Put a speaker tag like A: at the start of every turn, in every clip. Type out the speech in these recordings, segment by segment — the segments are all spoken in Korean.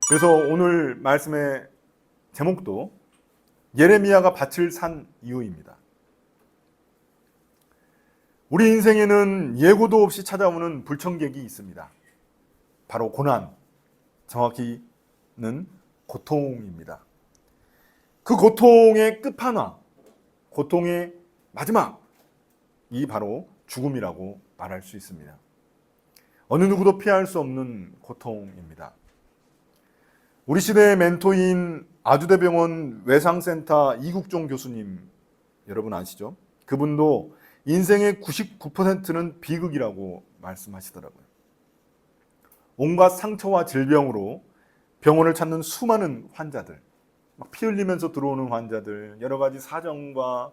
A: 그래서 오늘 말씀의 제목도 예레미야가 밭을 산 이유입니다. 우리 인생에는 예고도 없이 찾아오는 불청객이 있습니다. 바로 고난, 정확히는 고통입니다. 그 고통의 끝판왕, 고통의 마지막이 바로 죽음이라고 말할 수 있습니다. 어느 누구도 피할 수 없는 고통입니다. 우리 시대의 멘토인 아주대병원 외상센터 이국종 교수님, 여러분 아시죠? 그분도 인생의 99%는 비극이라고 말씀하시더라고요. 온갖 상처와 질병으로 병원을 찾는 수많은 환자들, 막 피 흘리면서 들어오는 환자들, 여러 가지 사정과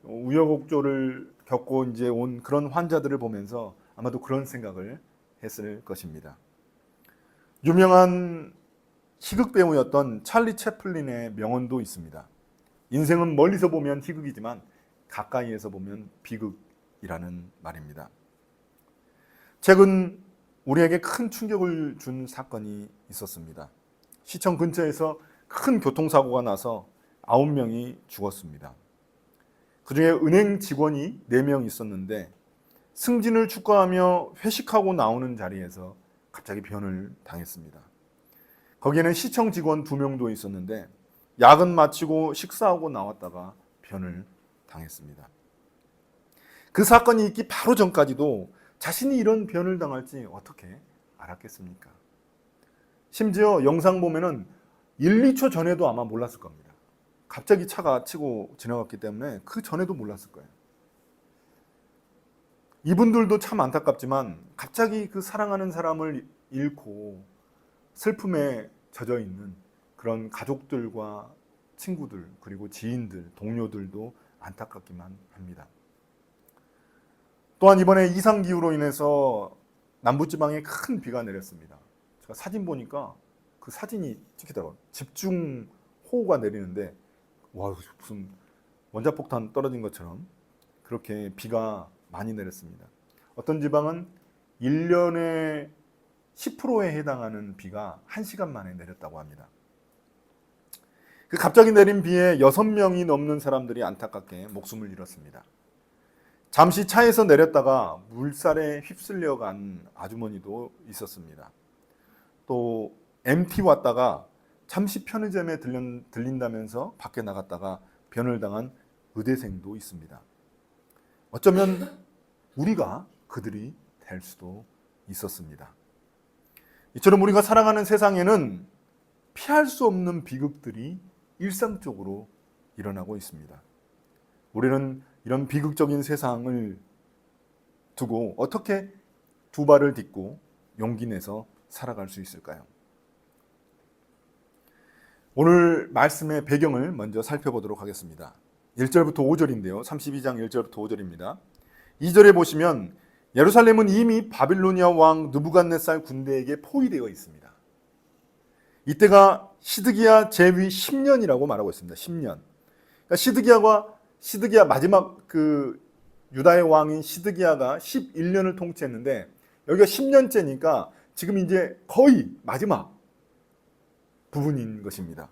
A: 우여곡절을 겪고 이제 온 그런 환자들을 보면서 아마도 그런 생각을 했을 것입니다. 유명한 희극 배우였던 찰리 채플린의 명언도 있습니다. 인생은 멀리서 보면 희극이지만 가까이에서 보면 비극이라는 말입니다. 최근 우리에게 큰 충격을 준 사건이 있었습니다. 시청 근처에서 큰 교통사고가 나서 9명이 죽었습니다. 그중에 은행 직원이 4명 있었는데 승진을 축하하며 회식하고 나오는 자리에서 갑자기 변을 당했습니다. 거기에는 시청 직원 2명도 있었는데 야근 마치고 식사하고 나왔다가 변을 당했습니다. 그 사건이 있기 바로 전까지도 자신이 이런 변을 당할지 어떻게 알았겠습니까? 심지어 영상 보면은 1, 2초 전에도 아마 몰랐을 겁니다. 갑자기 차가 치고 지나갔기 때문에 그 전에도 몰랐을 거예요. 이분들도 참 안타깝지만 갑자기 그 사랑하는 사람을 잃고 슬픔에 젖어 있는 그런 가족들과 친구들, 그리고 지인들, 동료들도 안타깝기만 합니다. 또한 이번에 이상기후로 인해서 남부지방에 큰 비가 내렸습니다. 제가 사진 보니까 그 사진이 찍히더라고요. 집중호우가 내리는데 와, 무슨 원자폭탄 떨어진 것처럼 그렇게 비가 많이 내렸습니다. 어떤 지방은 1년에 10%에 해당하는 비가 1시간 만에 내렸다고 합니다. 그 갑자기 내린 비에 6명이 넘는 사람들이 안타깝게 목숨을 잃었습니다. 잠시 차에서 내렸다가 물살에 휩쓸려 간 아주머니도 있었습니다. 또 MT 왔다가 잠시 편의점에 들린다면서 밖에 나갔다가 변을 당한 의대생도 있습니다. 어쩌면 우리가 그들이 될 수도 있었습니다. 이처럼 우리가 살아가는 세상에는 피할 수 없는 비극들이 일상적으로 일어나고 있습니다. 우리는 이런 비극적인 세상을 두고 어떻게 두 발을 딛고 용기 내서 살아갈 수 있을까요? 오늘 말씀의 배경을 먼저 살펴보도록 하겠습니다. 1절부터 5절인데요. 32장 1절부터 5절입니다. 2절에 보시면 예루살렘은 이미 바빌로니아 왕 느부갓네살 군대에게 포위되어 있습니다. 이때가 시드기야 제위 10년이라고 말하고 있습니다. 10년. 그러니까 시드기야 마지막 그 유다의 왕인 시드기야가 11년을 통치했는데 여기가 10년째니까 지금 이제 거의 마지막 부분인 것입니다.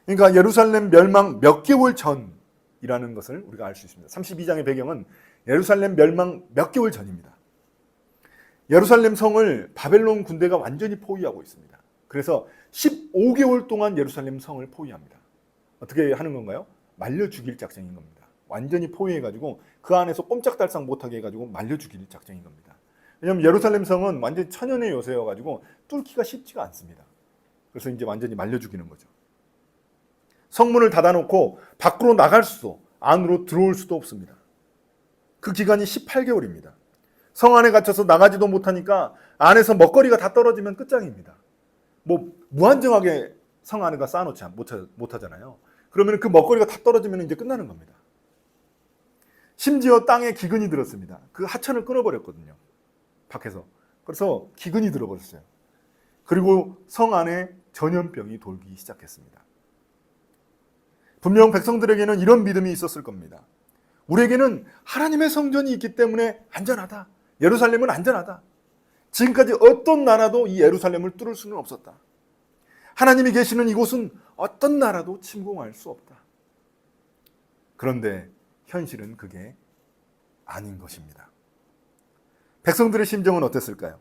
A: 그러니까 예루살렘 멸망 몇 개월 전이라는 것을 우리가 알 수 있습니다. 32장의 배경은 예루살렘 멸망 몇 개월 전입니다. 예루살렘 성을 바벨론 군대가 완전히 포위하고 있습니다. 그래서 15개월 동안 예루살렘 성을 포위합니다. 어떻게 하는 건가요? 말려 죽일 작전인 겁니다. 완전히 포위해가지고 그 안에서 꼼짝달싹 못하게 해가지고 말려 죽일 작전인 겁니다. 왜냐하면 예루살렘 성은 완전히 천연의 요새여가지고 뚫기가 쉽지가 않습니다. 그래서 이제 완전히 말려 죽이는 거죠. 성문을 닫아놓고 밖으로 나갈 수도 안으로 들어올 수도 없습니다. 그 기간이 18개월입니다. 성 안에 갇혀서 나가지도 못하니까 안에서 먹거리가 다 떨어지면 끝장입니다. 뭐 무한정하게 성 안에가 쌓아놓지 못하잖아요. 그러면 그 먹거리가 다 떨어지면 이제 끝나는 겁니다. 심지어 땅에 기근이 들었습니다. 그 하천을 끊어버렸거든요. 밖에서. 그래서 기근이 들어버렸어요. 그리고 성 안에 전염병이 돌기 시작했습니다. 분명 백성들에게는 이런 믿음이 있었을 겁니다. 우리에게는 하나님의 성전이 있기 때문에 안전하다. 예루살렘은 안전하다. 지금까지 어떤 나라도 이 예루살렘을 뚫을 수는 없었다. 하나님이 계시는 이곳은 어떤 나라도 침공할 수 없다. 그런데 현실은 그게 아닌 것입니다. 백성들의 심정은 어땠을까요?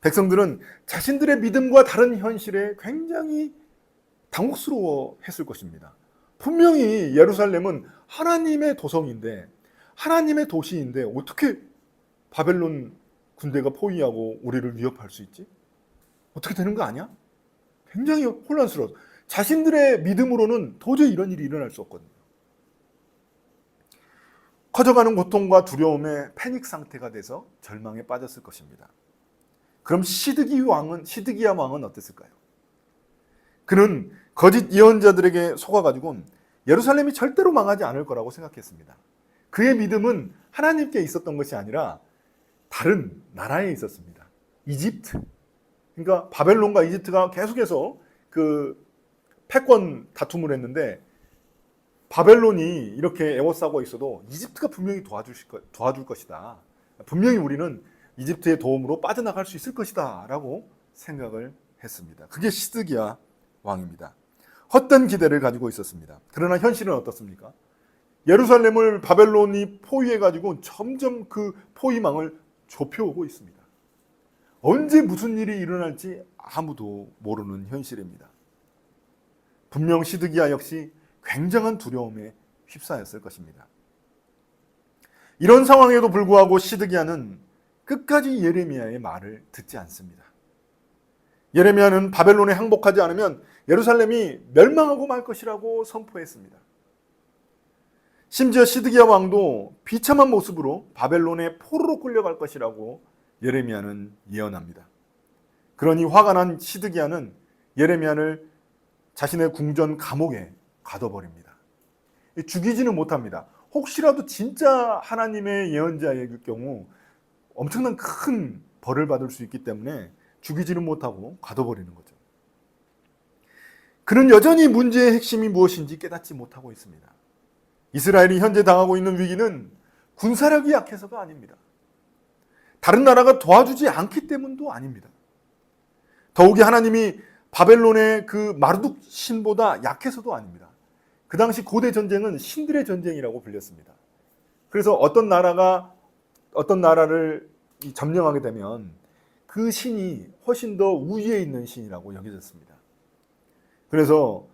A: 백성들은 자신들의 믿음과 다른 현실에 굉장히 당혹스러워 했을 것입니다. 분명히 예루살렘은 하나님의 도성인데, 하나님의 도시인데 어떻게 바벨론 군대가 포위하고 우리를 위협할 수 있지? 어떻게 되는 거 아니야? 굉장히 혼란스러워. 자신들의 믿음으로는 도저히 이런 일이 일어날 수 없거든요. 커져가는 고통과 두려움에 패닉 상태가 돼서 절망에 빠졌을 것입니다. 그럼 시드기야 왕은 어땠을까요? 그는 거짓 예언자들에게 속아가지고 예루살렘이 절대로 망하지 않을 거라고 생각했습니다. 그의 믿음은 하나님께 있었던 것이 아니라 다른 나라에 있었습니다. 이집트. 그러니까 바벨론과 이집트가 계속해서 그 패권 다툼을 했는데, 바벨론이 이렇게 에워싸고 있어도 이집트가 분명히 도와줄 것이다. 분명히 우리는 이집트의 도움으로 빠져나갈 수 있을 것이다 라고 생각을 했습니다. 그게 시드기야 왕입니다. 헛된 기대를 가지고 있었습니다. 그러나 현실은 어떻습니까? 예루살렘을 바벨론이 포위해가지고 점점 그 포위망을 좁혀오고 있습니다. 언제 무슨 일이 일어날지 아무도 모르는 현실입니다. 분명 시드기야 역시 굉장한 두려움에 휩싸였을 것입니다. 이런 상황에도 불구하고 시드기야는 끝까지 예레미야의 말을 듣지 않습니다. 예레미야는 바벨론에 항복하지 않으면 예루살렘이 멸망하고 말 것이라고 선포했습니다. 심지어 시드기야 왕도 비참한 모습으로 바벨론에 포로로 끌려갈 것이라고 예레미야는 예언합니다. 그러니 화가 난 시드기야는 예레미야를 자신의 궁전 감옥에 가둬버립니다. 죽이지는 못합니다. 혹시라도 진짜 하나님의 예언자의 경우 엄청난 큰 벌을 받을 수 있기 때문에 죽이지는 못하고 가둬버리는 거죠. 그는 여전히 문제의 핵심이 무엇인지 깨닫지 못하고 있습니다. 이스라엘이 현재 당하고 있는 위기는 군사력이 약해서가 아닙니다. 다른 나라가 도와주지 않기 때문도 아닙니다. 더욱이 하나님이 바벨론의 그 마르둑 신보다 약해서도 아닙니다. 그 당시 고대 전쟁은 신들의 전쟁이라고 불렸습니다. 그래서 어떤 나라를 점령하게 되면 그 신이 훨씬 더 우위에 있는 신이라고 여겨졌습니다. 그래서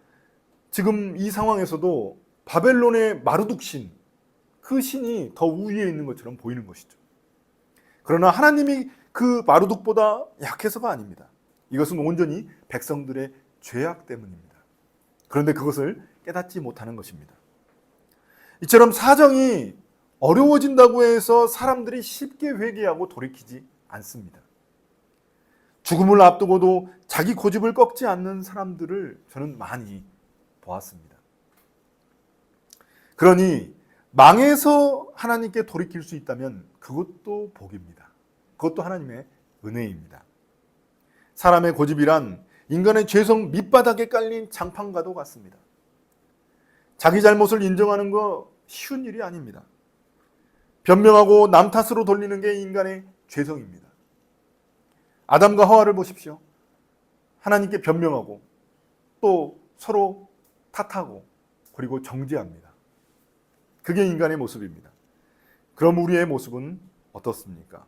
A: 지금 이 상황에서도 바벨론의 마르둑 신, 그 신이 더 우위에 있는 것처럼 보이는 것이죠. 그러나 하나님이 그 마르둑보다 약해서가 아닙니다. 이것은 온전히 백성들의 죄악 때문입니다. 그런데 그것을 깨닫지 못하는 것입니다. 이처럼 사정이 어려워진다고 해서 사람들이 쉽게 회개하고 돌이키지 않습니다. 죽음을 앞두고도 자기 고집을 꺾지 않는 사람들을 저는 많이 보았습니다. 그러니 망해서 하나님께 돌이킬 수 있다면 그것도 복입니다. 그것도 하나님의 은혜입니다. 사람의 고집이란 인간의 죄성 밑바닥에 깔린 장판과도 같습니다. 자기 잘못을 인정하는 거 쉬운 일이 아닙니다. 변명하고 남 탓으로 돌리는 게 인간의 죄성입니다. 아담과 하와를 보십시오. 하나님께 변명하고 또 서로 탓하고 그리고 정죄합니다. 그게 인간의 모습입니다. 그럼 우리의 모습은 어떻습니까?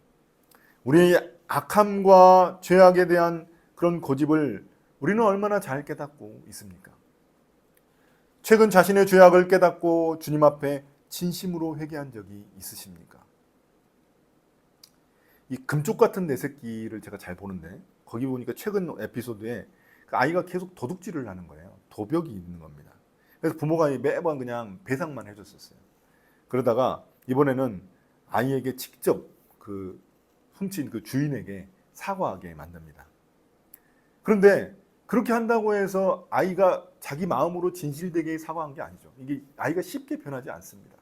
A: 우리의 악함과 죄악에 대한 그런 고집을 우리는 얼마나 잘 깨닫고 있습니까? 최근 자신의 죄악을 깨닫고 주님 앞에 진심으로 회개한 적이 있으십니까? 이 금쪽 같은 내 새끼를 제가 잘 보는데 거기 보니까 최근 에피소드에 그 아이가 계속 도둑질을 하는 거예요. 도벽이 있는 겁니다. 그래서 부모가 매번 그냥 배상만 해줬었어요. 그러다가 이번에는 아이에게 직접 그 훔친 그 주인에게 사과하게 만듭니다. 그런데 그렇게 한다고 해서 아이가 자기 마음으로 진실되게 사과한 게 아니죠. 이게 아이가 쉽게 변하지 않습니다.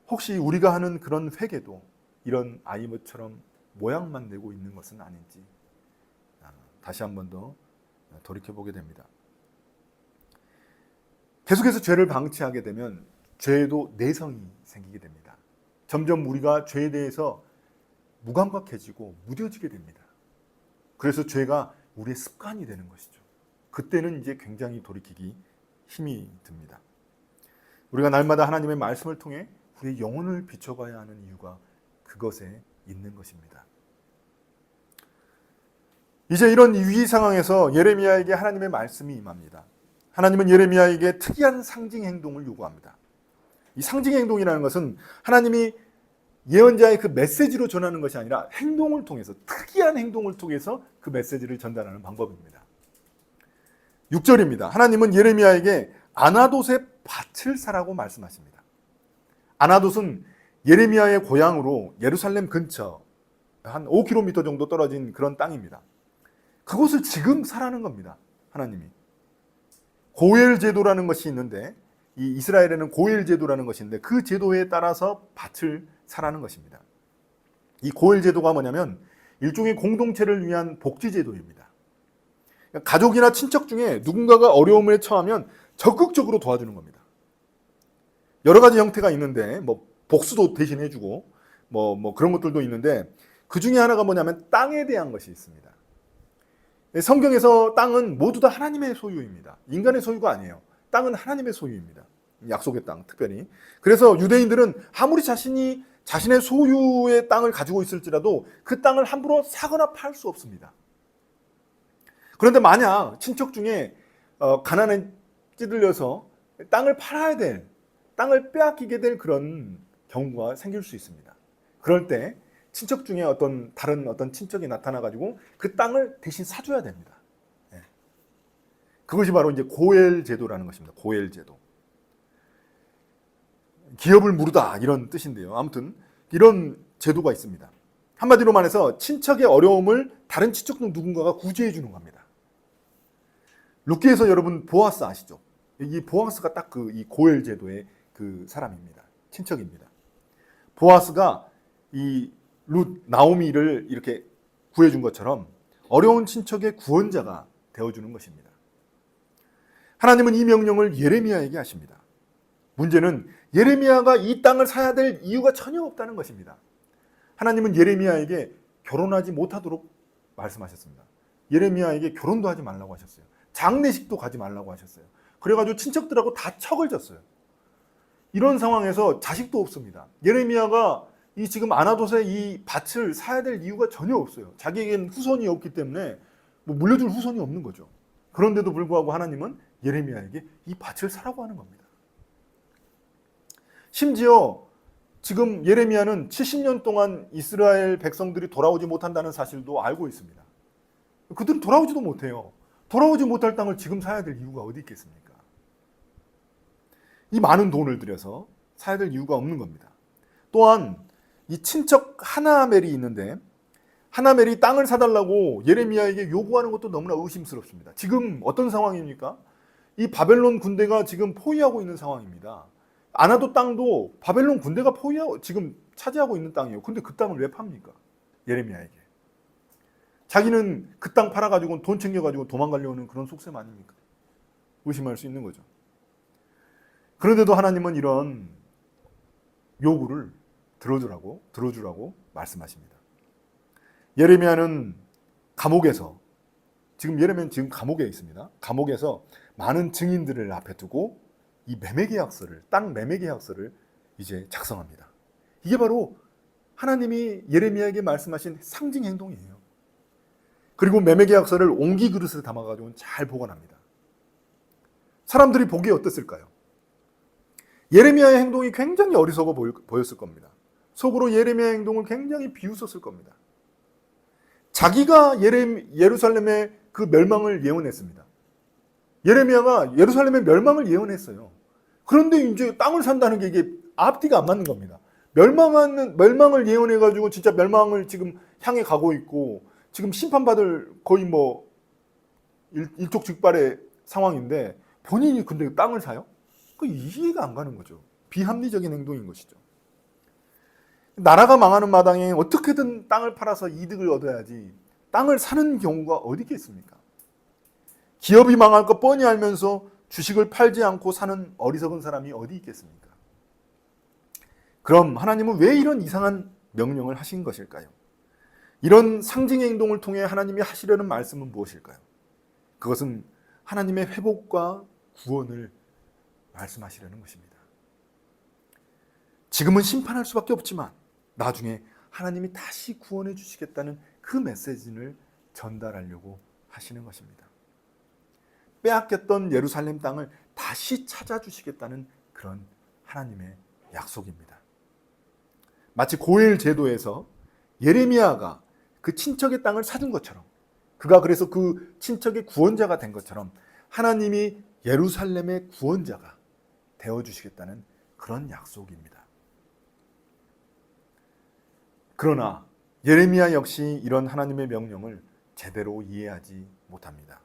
A: 혹시 우리가 하는 그런 회개도 이런 아이처럼 모양만 내고 있는 것은 아닌지 다시 한 번 더 돌이켜보게 됩니다. 계속해서 죄를 방치하게 되면 죄에도 내성이 생기게 됩니다. 점점 우리가 죄에 대해서 무감각해지고 무뎌지게 됩니다. 그래서 죄가 우리의 습관이 되는 것이죠. 그때는 이제 굉장히 돌이키기 힘이 듭니다. 우리가 날마다 하나님의 말씀을 통해 우리의 영혼을 비춰봐야 하는 이유가 그것에 있는 것입니다. 이제 이런 위기 상황에서 예레미야에게 하나님의 말씀이 임합니다. 하나님은 예레미야에게 특이한 상징 행동을 요구합니다. 이 상징 행동이라는 것은 하나님이 예언자의 그 메시지로 전하는 것이 아니라 행동을 통해서, 특이한 행동을 통해서 그 메시지를 전달하는 방법입니다. 6절입니다. 하나님은 예레미야에게 아나돗의 밭을 사라고 말씀하십니다. 아나돗은 예레미야의 고향으로 예루살렘 근처 한 5km 정도 떨어진 그런 땅입니다. 그곳을 지금 사라는 겁니다. 하나님이. 고엘 제도라는 것이 있는데, 이 이스라엘에는 고엘 제도라는 것이 있는데 그 제도에 따라서 밭을 사라는 것입니다. 이 고엘 제도가 뭐냐면 일종의 공동체를 위한 복지 제도입니다. 가족이나 친척 중에 누군가가 어려움에 처하면 적극적으로 도와주는 겁니다. 여러 가지 형태가 있는데 뭐 복수도 대신 해주고 뭐 그런 것들도 있는데, 그 중에 하나가 뭐냐면 땅에 대한 것이 있습니다. 성경에서 땅은 모두 다 하나님의 소유입니다. 인간의 소유가 아니에요. 땅은 하나님의 소유입니다. 약속의 땅 특별히. 그래서 유대인들은 아무리 자신의 소유의 땅을 가지고 있을지라도 그 땅을 함부로 사거나 팔 수 없습니다. 그런데 만약 친척 중에 가난에 찌들려서 땅을 팔아야 될, 땅을 빼앗기게 될 그런 경우가 생길 수 있습니다. 그럴 때 친척 중에 다른 어떤 친척이 나타나가지고 그 땅을 대신 사줘야 됩니다. 그것이 바로 이제 고엘 제도라는 것입니다. 고엘 제도. 기업을 무르다 이런 뜻인데요. 아무튼 이런 제도가 있습니다. 한마디로 말해서 친척의 어려움을 다른 친척 중 누군가가 구제해 주는 겁니다. 룻기에서 여러분 보아스 아시죠? 이 보아스가 딱 이 고엘 제도의 그 사람입니다. 친척입니다. 보아스가 이 나오미를 이렇게 구해준 것처럼 어려운 친척의 구원자가 되어주는 것입니다. 하나님은 이 명령을 예레미야에게 하십니다. 문제는 예레미야가 이 땅을 사야 될 이유가 전혀 없다는 것입니다. 하나님은 예레미야에게 결혼하지 못하도록 말씀하셨습니다. 예레미야에게 결혼도 하지 말라고 하셨어요. 장례식도 가지 말라고 하셨어요. 그래가지고 친척들하고 다 척을 졌어요. 이런 상황에서 자식도 없습니다. 예레미야가 지금 아나돗의 이 밭을 사야 될 이유가 전혀 없어요. 자기에겐 후손이 없기 때문에 물려줄 후손이 없는 거죠. 그런데도 불구하고 하나님은 예레미야에게 이 밭을 사라고 하는 겁니다. 심지어 지금 예레미야는 70년 동안 이스라엘 백성들이 돌아오지 못한다는 사실도 알고 있습니다. 그들은 돌아오지도 못해요. 돌아오지 못할 땅을 지금 사야 될 이유가 어디 있겠습니까? 이 많은 돈을 들여서 사야 될 이유가 없는 겁니다. 또한 이 친척 하나멜이 있는데, 하나멜이 땅을 사달라고 예레미야에게 요구하는 것도 너무나 의심스럽습니다. 지금 어떤 상황입니까? 이 바벨론 군대가 지금 포위하고 있는 상황입니다. 아나돗 땅도 바벨론 군대가 지금 차지하고 있는 땅이에요. 근데 그 땅을 왜 팝니까? 예레미야에게. 자기는 그 땅 팔아가지고 돈 챙겨가지고 도망가려는 그런 속셈 아닙니까? 의심할 수 있는 거죠. 그런데도 하나님은 이런 요구를 들어주라고 말씀하십니다. 예레미야는 예레미야는 지금 감옥에 있습니다. 감옥에서 많은 증인들을 앞에 두고 이 땅 매매 계약서를 이제 작성합니다. 이게 바로 하나님이 예레미야에게 말씀하신 상징 행동이에요. 그리고 매매 계약서를 옹기 그릇에 담아가지고 잘 보관합니다. 사람들이 보기에 어땠을까요? 예레미야의 행동이 굉장히 어리석어 보였을 겁니다. 속으로 예레미야의 행동을 굉장히 비웃었을 겁니다. 자기가 예루살렘의 그 멸망을 예언했습니다. 예레미야가 예루살렘의 멸망을 예언했어요. 그런데 이제 땅을 산다는 게 이게 앞뒤가 안 맞는 겁니다. 멸망을 예언해가지고 진짜 멸망을 지금 향해 가고 있고, 지금 심판받을 거의 일촉즉발의 상황인데 본인이 근데 땅을 사요? 그 이해가 안 가는 거죠. 비합리적인 행동인 것이죠. 나라가 망하는 마당에 어떻게든 땅을 팔아서 이득을 얻어야지 땅을 사는 경우가 어디 있겠습니까? 기업이 망할 거 뻔히 알면서 주식을 팔지 않고 사는 어리석은 사람이 어디 있겠습니까? 그럼 하나님은 왜 이런 이상한 명령을 하신 것일까요? 이런 상징의 행동을 통해 하나님이 하시려는 말씀은 무엇일까요? 그것은 하나님의 회복과 구원을 말씀하시려는 것입니다. 지금은 심판할 수밖에 없지만 나중에 하나님이 다시 구원해 주시겠다는 그 메시지를 전달하려고 하시는 것입니다. 빼앗겼던 예루살렘 땅을 다시 찾아주시겠다는 그런 하나님의 약속입니다. 마치 고엘 제도에서 예레미야가 그 친척의 땅을 사준 것처럼, 그가 그래서 그 친척의 구원자가 된 것처럼 하나님이 예루살렘의 구원자가 되어주시겠다는 그런 약속입니다. 그러나 예레미야 역시 이런 하나님의 명령을 제대로 이해하지 못합니다.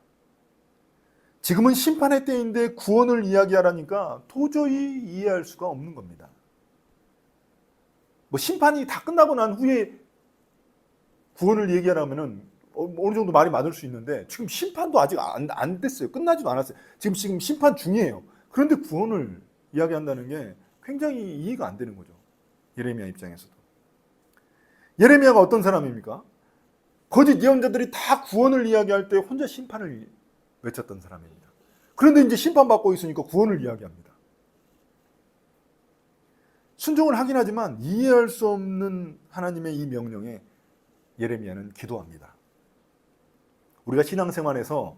A: 지금은 심판의 때인데 구원을 이야기하라니까 도저히 이해할 수가 없는 겁니다. 심판이 다 끝나고 난 후에 구원을 얘기하라면은 어느 정도 말이 맞을 수 있는데 지금 심판도 아직 안 됐어요. 끝나지도 않았어요. 지금 심판 중이에요. 그런데 구원을 이야기한다는 게 굉장히 이해가 안 되는 거죠. 예레미야 입장에서도. 예레미야가 어떤 사람입니까? 거짓 예언자들이 다 구원을 이야기할 때 혼자 심판을 외쳤던 사람입니다. 그런데 이제 심판받고 있으니까 구원을 이야기합니다. 순종을 하긴 하지만 이해할 수 없는 하나님의 이 명령에 예레미야는 기도합니다. 우리가 신앙생활에서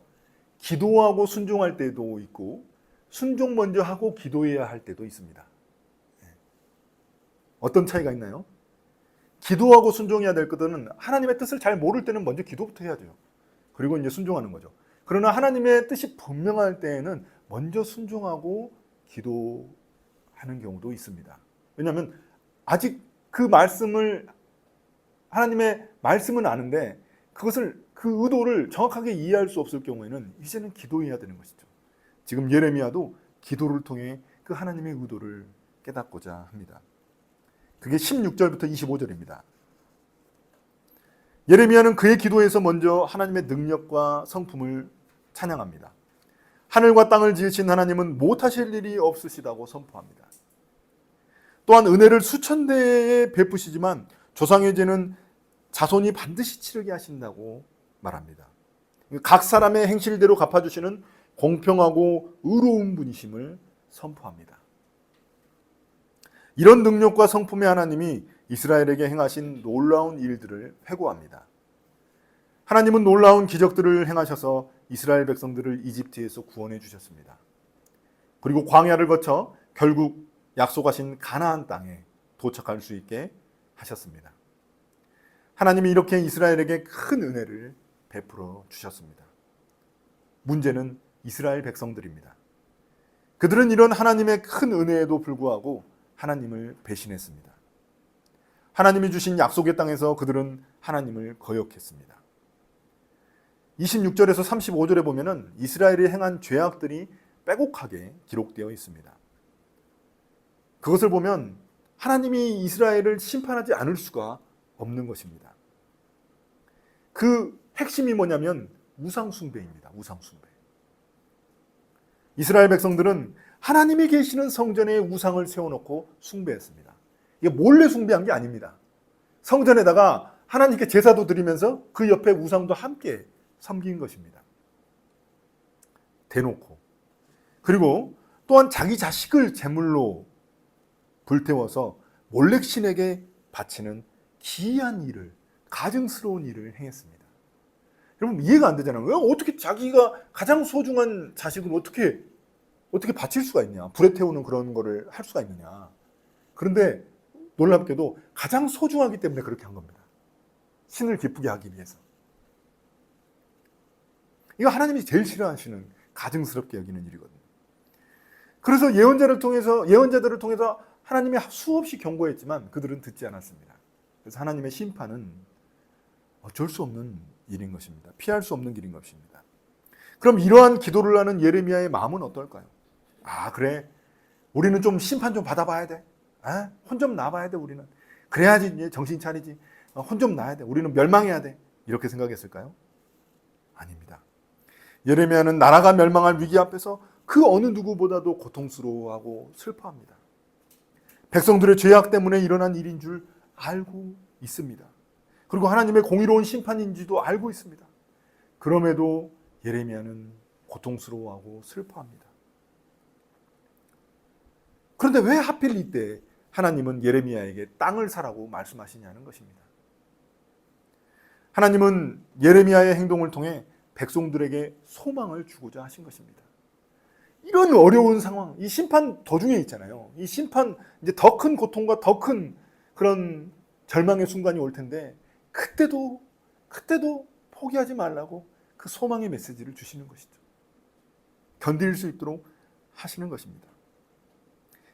A: 기도하고 순종할 때도 있고 순종 먼저 하고 기도해야 할 때도 있습니다. 어떤 차이가 있나요? 기도하고 순종해야 될 것들은 하나님의 뜻을 잘 모를 때는 먼저 기도부터 해야죠. 그리고 이제 순종하는 거죠. 그러나 하나님의 뜻이 분명할 때에는 먼저 순종하고 기도하는 경우도 있습니다. 왜냐하면 아직 그 말씀을, 하나님의 말씀은 아는데 그것을, 그 의도를 정확하게 이해할 수 없을 경우에는 이제는 기도해야 되는 것이죠. 지금 예레미야도 기도를 통해 그 하나님의 의도를 깨닫고자 합니다. 그게 16절부터 25절입니다. 예레미야는 그의 기도에서 먼저 하나님의 능력과 성품을 찬양합니다. 하늘과 땅을 지으신 하나님은 못하실 일이 없으시다고 선포합니다. 또한 은혜를 수천 대에 베푸시지만 조상의 죄는 자손이 반드시 치르게 하신다고 말합니다. 각 사람의 행실대로 갚아주시는 공평하고 의로운 분이심을 선포합니다. 이런 능력과 성품의 하나님이 이스라엘에게 행하신 놀라운 일들을 회고합니다. 하나님은 놀라운 기적들을 행하셔서 이스라엘 백성들을 이집트에서 구원해 주셨습니다. 그리고 광야를 거쳐 결국 약속하신 가나안 땅에 도착할 수 있게 하셨습니다. 하나님이 이렇게 이스라엘에게 큰 은혜를 베풀어 주셨습니다. 문제는 이스라엘 백성들입니다. 그들은 이런 하나님의 큰 은혜에도 불구하고 하나님을 배신했습니다. 하나님이 주신 약속의 땅에서 그들은 하나님을 거역했습니다. 26절에서 35절에 보면은 이스라엘이 행한 죄악들이 빼곡하게 기록되어 있습니다. 그것을 보면 하나님이 이스라엘을 심판하지 않을 수가 없는 것입니다. 그 핵심이 뭐냐면 우상숭배입니다. 우상숭배. 이스라엘 백성들은 하나님이 계시는 성전에 우상을 세워놓고 숭배했습니다. 이게 몰래 숭배한 게 아닙니다. 성전에다가 하나님께 제사도 드리면서 그 옆에 우상도 함께 섬긴 것입니다. 대놓고. 그리고 또한 자기 자식을 제물로 불태워서 몰렉신에게 바치는 기이한 일을, 가증스러운 일을 행했습니다. 여러분 이해가 안 되잖아요. 어떻게 자기가 가장 소중한 자식을 어떻게 바칠 수가 있냐. 불에 태우는 그런 거를 할 수가 있느냐. 그런데 놀랍게도 가장 소중하기 때문에 그렇게 한 겁니다. 신을 기쁘게 하기 위해서. 이거 하나님이 제일 싫어하시는, 가증스럽게 여기는 일이거든요. 그래서 예언자들을 통해서 하나님이 수없이 경고했지만 그들은 듣지 않았습니다. 그래서 하나님의 심판은 어쩔 수 없는 일인 것입니다. 피할 수 없는 길인 것입니다. 그럼 이러한 기도를 하는 예레미야의 마음은 어떨까요? 그래. 우리는 좀 심판 좀 받아봐야 돼. 혼 좀 나봐야 돼, 우리는. 그래야지 이제 정신 차리지. 혼 좀 나야 돼. 우리는 멸망해야 돼. 이렇게 생각했을까요? 아닙니다. 예레미야는 나라가 멸망할 위기 앞에서 그 어느 누구보다도 고통스러워하고 슬퍼합니다. 백성들의 죄악 때문에 일어난 일인 줄 알고 있습니다. 그리고 하나님의 공의로운 심판인지도 알고 있습니다. 그럼에도 예레미야는 고통스러워하고 슬퍼합니다. 그런데 왜 하필 이때 하나님은 예레미야에게 땅을 사라고 말씀하시냐는 것입니다. 하나님은 예레미야의 행동을 통해 백성들에게 소망을 주고자 하신 것입니다. 이런 어려운 상황, 이 심판 도중에 있잖아요. 이 심판, 이제 더 큰 고통과 더 큰 그런 절망의 순간이 올 텐데, 그때도 포기하지 말라고 그 소망의 메시지를 주시는 것이죠. 견딜 수 있도록 하시는 것입니다.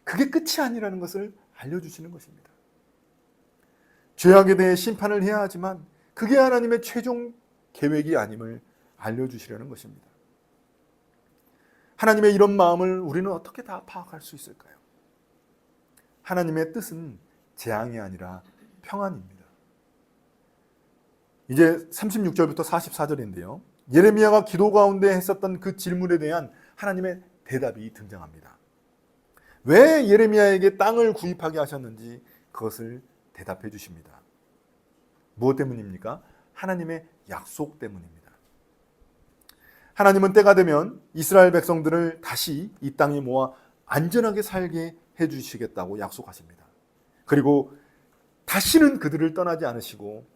A: 그게 끝이 아니라는 것을 알려주시는 것입니다. 죄악에 대해 심판을 해야 하지만 그게 하나님의 최종 계획이 아님을 알려주시려는 것입니다. 하나님의 이런 마음을 우리는 어떻게 다 파악할 수 있을까요? 하나님의 뜻은 재앙이 아니라 평안입니다. 이제 36절부터 44절인데요. 예레미야가 기도 가운데 했었던 그 질문에 대한 하나님의 대답이 등장합니다. 왜 예레미야에게 땅을 구입하게 하셨는지 그것을 대답해 주십니다. 무엇 때문입니까? 하나님의 약속 때문입니다. 하나님은 때가 되면 이스라엘 백성들을 다시 이 땅에 모아 안전하게 살게 해주시겠다고 약속하십니다. 그리고 다시는 그들을 떠나지 않으시고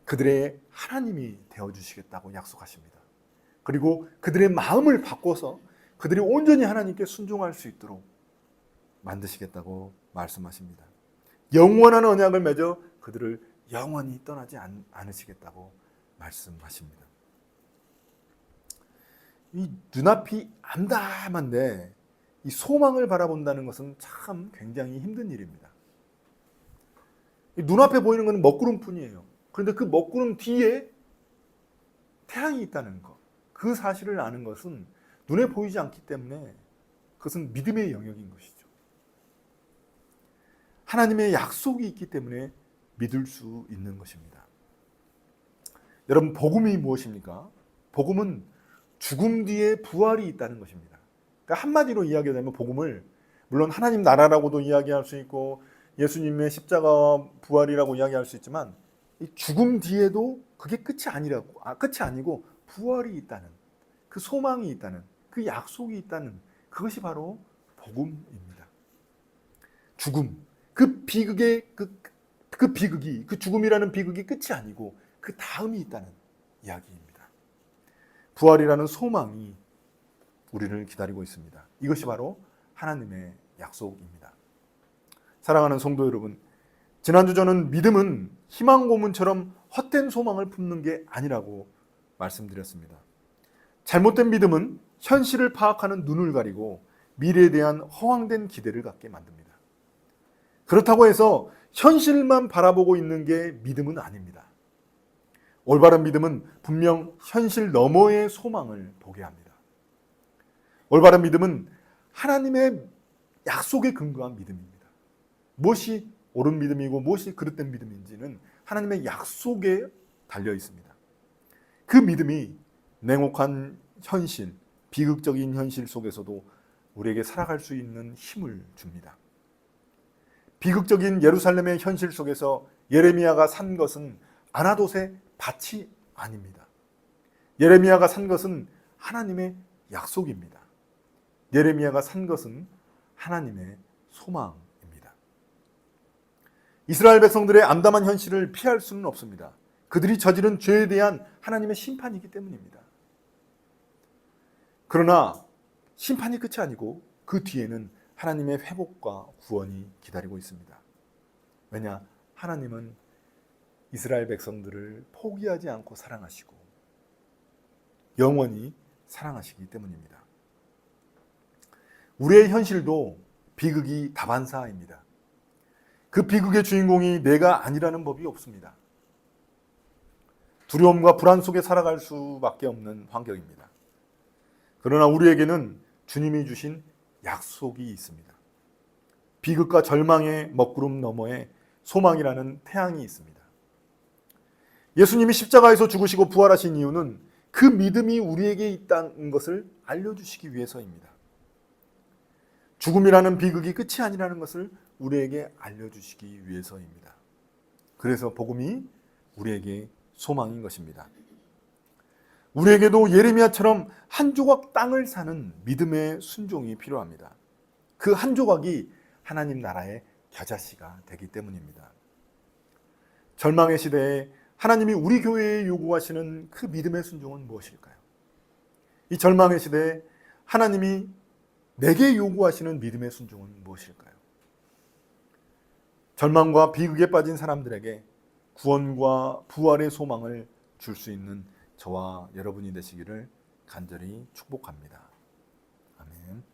A: 그들의 하나님이 되어주시겠다고 약속하십니다. 그리고 그들의 마음을 바꿔서 그들이 온전히 하나님께 순종할 수 있도록 만드시겠다고 말씀하십니다. 영원한 언약을 맺어 그들을 영원히 떠나지 않으시겠다고 말씀하십니다. 이 눈앞이 암담한데 이 소망을 바라본다는 것은 참 굉장히 힘든 일입니다. 눈앞에 보이는 것은 먹구름뿐이에요. 그런데 그 먹구름 뒤에 태양이 있다는 것, 그 사실을 아는 것은 눈에 보이지 않기 때문에 그것은 믿음의 영역인 것이죠. 하나님의 약속이 있기 때문에 믿을 수 있는 것입니다. 여러분, 복음이 무엇입니까? 복음은 죽음 뒤에 부활이 있다는 것입니다. 그러니까 한마디로 이야기하자면 복음을, 물론 하나님 나라라고도 이야기할 수 있고 예수님의 십자가 부활이라고 이야기할 수 있지만 이 죽음 뒤에도 그게 끝이 아니고 부활이 있다는, 그 소망이 있다는, 그 약속이 있다는, 그것이 바로 복음입니다. 죽음, 그 비극의 그 비극이, 그 죽음이라는 비극이 끝이 아니고 그 다음이 있다는 이야기입니다. 부활이라는 소망이 우리를 기다리고 있습니다. 이것이 바로 하나님의 약속입니다. 사랑하는 성도 여러분, 지난주 저는 믿음은 희망 고문처럼 헛된 소망을 품는 게 아니라고 말씀드렸습니다. 잘못된 믿음은 현실을 파악하는 눈을 가리고 미래에 대한 허황된 기대를 갖게 만듭니다. 그렇다고 해서 현실만 바라보고 있는 게 믿음은 아닙니다. 올바른 믿음은 분명 현실 너머의 소망을 보게 합니다. 올바른 믿음은 하나님의 약속에 근거한 믿음입니다. 무엇이 옳은 믿음이고 무엇이 그릇된 믿음인지는 하나님의 약속에 달려 있습니다. 그 믿음이 냉혹한 현실, 비극적인 현실 속에서도 우리에게 살아갈 수 있는 힘을 줍니다. 비극적인 예루살렘의 현실 속에서 예레미야가 산 것은 아나돗의 밭이 아닙니다. 예레미야가 산 것은 하나님의 약속입니다. 예레미야가 산 것은 하나님의 소망입니다. 이스라엘 백성들의 암담한 현실을 피할 수는 없습니다. 그들이 저지른 죄에 대한 하나님의 심판이기 때문입니다. 그러나 심판이 끝이 아니고 그 뒤에는 하나님의 회복과 구원이 기다리고 있습니다. 왜냐? 하나님은 이스라엘 백성들을 포기하지 않고 사랑하시고 영원히 사랑하시기 때문입니다. 우리의 현실도 비극이 다반사입니다. 그 비극의 주인공이 내가 아니라는 법이 없습니다. 두려움과 불안 속에 살아갈 수밖에 없는 환경입니다. 그러나 우리에게는 주님이 주신 약속이 있습니다. 비극과 절망의 먹구름 너머에 소망이라는 태양이 있습니다. 예수님이 십자가에서 죽으시고 부활하신 이유는 그 믿음이 우리에게 있다는 것을 알려주시기 위해서입니다. 죽음이라는 비극이 끝이 아니라는 것을 우리에게 알려주시기 위해서입니다. 그래서 복음이 우리에게 소망인 것입니다. 우리에게도 예레미야처럼 한 조각 땅을 사는 믿음의 순종이 필요합니다. 그 한 조각이 하나님 나라의 겨자씨가 되기 때문입니다. 절망의 시대에 하나님이 우리 교회에 요구하시는 그 믿음의 순종은 무엇일까요? 이 절망의 시대에 하나님이 내게 요구하시는 믿음의 순종은 무엇일까요? 절망과 비극에 빠진 사람들에게 구원과 부활의 소망을 줄 수 있는 저와 여러분이 되시기를 간절히 축복합니다. 아멘.